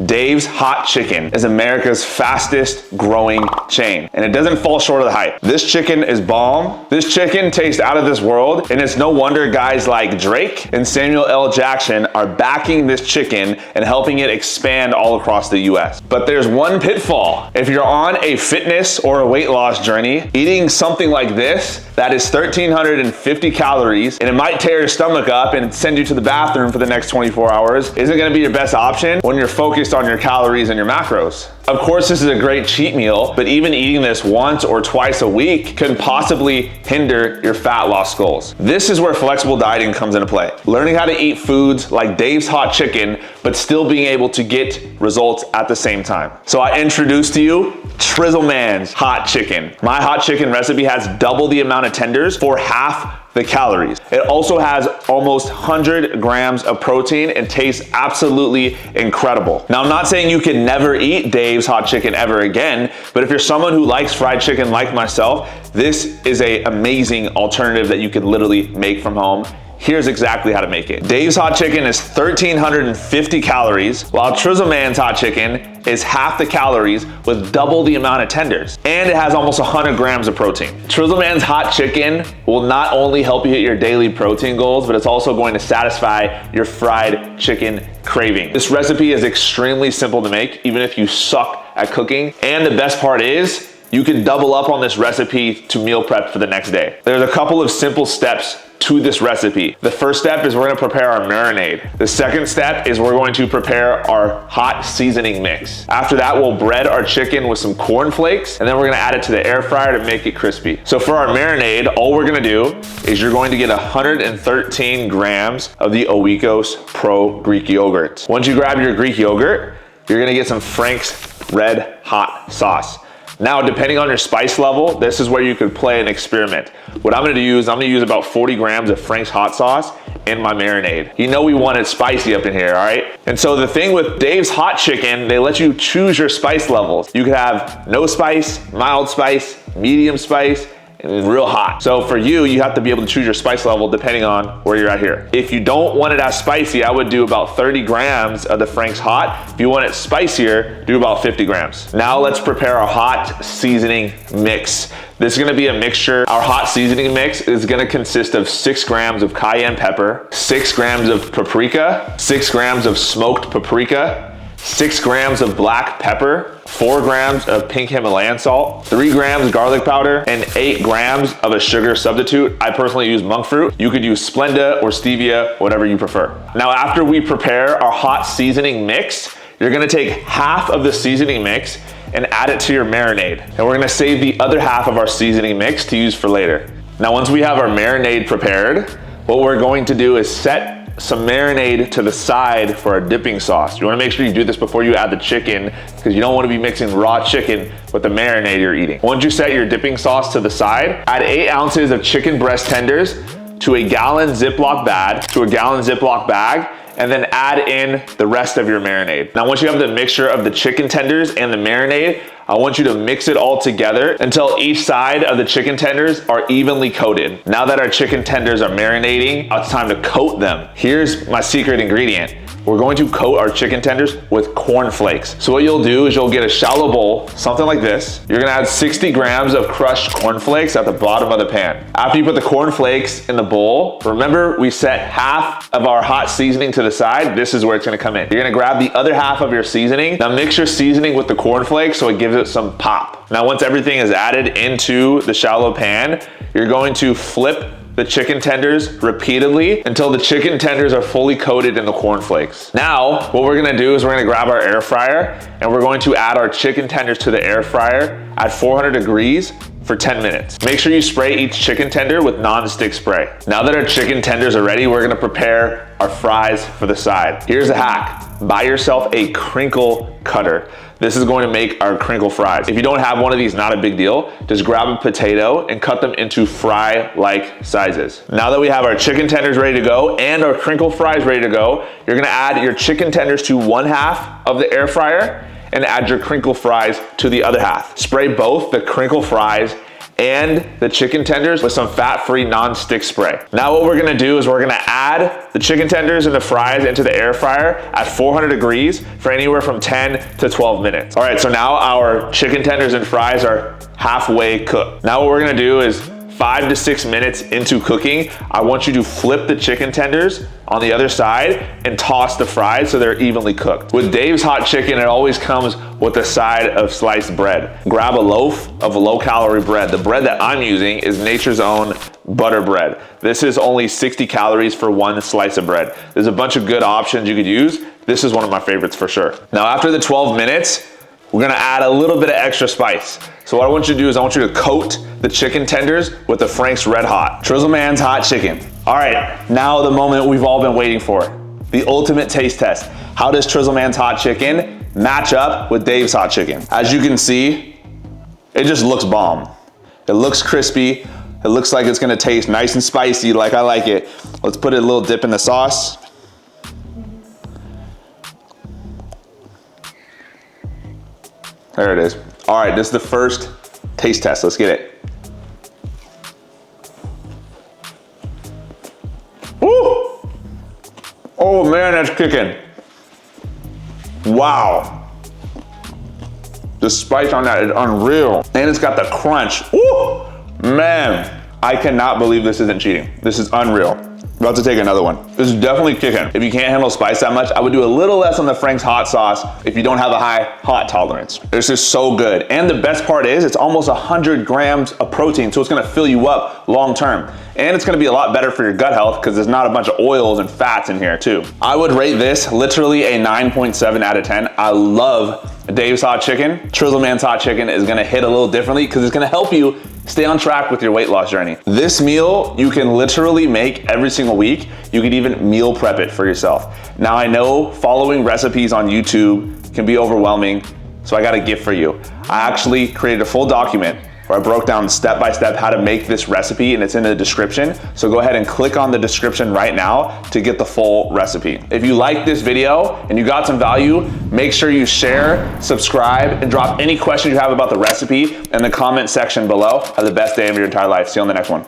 Dave's Hot Chicken is America's fastest growing chain, and it doesn't fall short of the hype. This chicken is bomb. This chicken tastes out of this world, and it's no wonder guys like Drake and Samuel L. Jackson are backing this chicken and helping it expand all across the US. But there's one pitfall. If you're on a fitness or a weight loss journey, eating something like this that is 1,350 calories, and it might tear your stomach up and send you to the bathroom for the next 24 hours, isn't gonna be your best option when you're focused on your calories and your macros. Of course, this is a great cheat meal, but even eating this once or twice a week could possibly hinder your fat loss goals. This is where flexible dieting comes into play. Learning how to eat foods like Dave's Hot Chicken, but still being able to get results at the same time. So I introduce to you Trizzleman's Hot Chicken. My hot chicken recipe has double the amount of tenders for half the calories. It also has almost 100 grams of protein and tastes absolutely incredible. Now, I'm not saying you can never eat Dave's Hot Chicken ever again, but if you're someone who likes fried chicken like myself, this is an amazing alternative that you can literally make from home. Here's exactly how to make it. Dave's Hot Chicken is 1,350 calories, while Trizzleman's Hot Chicken is half the calories with double the amount of tenders. And it has almost 100 grams of protein. Trizzleman's Hot Chicken will not only help you hit your daily protein goals, but it's also going to satisfy your fried chicken craving. This recipe is extremely simple to make, even if you suck at cooking. And the best part is, you can double up on this recipe to meal prep for the next day. There's a couple of simple steps to this recipe. The first step is we're gonna prepare our marinade. The second step is we're going to prepare our hot seasoning mix. After that, we'll bread our chicken with some corn flakes, and then we're gonna add it to the air fryer to make it crispy. So for our marinade, all we're gonna do is you're going to get 113 grams of the Oikos Pro Greek yogurt. Once you grab your Greek yogurt, you're gonna get some Frank's Red Hot sauce. Now, depending on your spice level, this is where you could play and experiment. What I'm gonna use about 40 grams of Frank's hot sauce in my marinade. You know we want it spicy up in here, all right? And so the thing with Dave's Hot Chicken, they let you choose your spice levels. You could have no spice, mild spice, medium spice, and real hot. So for you, you have to be able to choose your spice level depending on where you're at here. If you don't want it as spicy, I would do about 30 grams of the Frank's Hot. If you want it spicier, do about 50 grams. Now let's prepare our hot seasoning mix. This is gonna be a mixture. Our hot seasoning mix is gonna consist of 6 grams of cayenne pepper, 6 grams of paprika, 6 grams of smoked paprika, 6 grams of black pepper, 4 grams of pink Himalayan salt, 3 grams garlic powder, and 8 grams of a sugar substitute. I personally use monkfruit. You could use Splenda or stevia, whatever you prefer. Now, after we prepare our hot seasoning mix, you're gonna take half of the seasoning mix and add it to your marinade. And we're gonna save the other half of our seasoning mix to use for later. Now, once we have our marinade prepared, what we're going to do is set some marinade to the side for our dipping sauce. You wanna make sure you do this before you add the chicken, because you don't wanna be mixing raw chicken with the marinade you're eating. Once you set your dipping sauce to the side, add 8 ounces of chicken breast tenders to a gallon Ziploc bag, and then add in the rest of your marinade. Now, once you have the mixture of the chicken tenders and the marinade, I want you to mix it all together until each side of the chicken tenders are evenly coated. Now that our chicken tenders are marinating, it's time to coat them. Here's my secret ingredient. We're going to coat our chicken tenders with corn flakes. So what you'll do is you'll get a shallow bowl, something like this. You're gonna add 60 grams of crushed corn flakes at the bottom of the pan. After you put the corn flakes in the bowl, remember we set half of our hot seasoning to the side. This is where it's gonna come in. You're gonna grab the other half of your seasoning. Now mix your seasoning with the corn flakes so it gives it some pop. Now once everything is added into the shallow pan, you're going to flip the chicken tenders repeatedly until the chicken tenders are fully coated in the corn flakes. Now, what we're gonna do is we're gonna grab our air fryer and we're going to add our chicken tenders to the air fryer at 400 degrees for 10 minutes. Make sure you spray each chicken tender with non-stick spray. Now that our chicken tenders are ready, we're gonna prepare our fries for the side. Here's a hack. Buy yourself a crinkle cutter. This is going to make our crinkle fries. If you don't have one of these, not a big deal. Just grab a potato and cut them into fry-like sizes. Now that we have our chicken tenders ready to go and our crinkle fries ready to go, you're gonna add your chicken tenders to 1/2 of the air fryer and add your crinkle fries to the other half. Spray both the crinkle fries and the chicken tenders with some fat-free non-stick spray. Now what we're gonna do is we're gonna add the chicken tenders and the fries into the air fryer at 400 degrees for anywhere from 10 to 12 minutes. All right, so now our chicken tenders and fries are halfway cooked. Now what we're gonna do is 5 to 6 minutes into cooking, I want you to flip the chicken tenders on the other side and toss the fries so they're evenly cooked. With Dave's hot chicken, it always comes with a side of sliced bread. Grab a loaf of low-calorie bread. The bread that I'm using is Nature's Own butter bread. This is only 60 calories for one slice of bread. There's a bunch of good options you could use. This is one of my favorites for sure. Now after the 12 minutes, we're gonna add a little bit of extra spice. So what I want you to do is I want you to coat the chicken tenders with the Frank's Red Hot. Trizzleman's hot chicken. All right, now the moment we've all been waiting for. The ultimate taste test. How does Trizzleman's hot chicken match up with Dave's hot chicken? As you can see, it just looks bomb. It looks crispy. It looks like it's gonna taste nice and spicy like I like it. Let's put a little dip in the sauce. There it is. All right, this is the first taste test. Let's get it. Woo! Oh man, that's kicking. Wow. The spice on that is unreal. And it's got the crunch. Woo! Man, I cannot believe this isn't cheating. This is unreal. About to take another one. This is definitely kicking. If you can't handle spice that much, I would do a little less on the Frank's hot sauce if you don't have a high hot tolerance. This is so good. And the best part is it's almost 100 grams of protein, so it's gonna fill you up long term. And it's gonna be a lot better for your gut health because there's not a bunch of oils and fats in here too. I would rate this literally a 9.7 out of 10. I love Dave's hot chicken. Trizzleman's hot chicken is gonna hit a little differently because it's gonna help you stay on track with your weight loss journey. This meal you can literally make every single week. You can even meal prep it for yourself. Now I know following recipes on YouTube can be overwhelming, so I got a gift for you. I actually created a full document where I broke down step by step how to make this recipe, and it's in the description. So go ahead and click on the description right now to get the full recipe. If you like this video and you got some value, make sure you share, subscribe, and drop any questions you have about the recipe in the comment section below. Have the best day of your entire life. See you on the next one.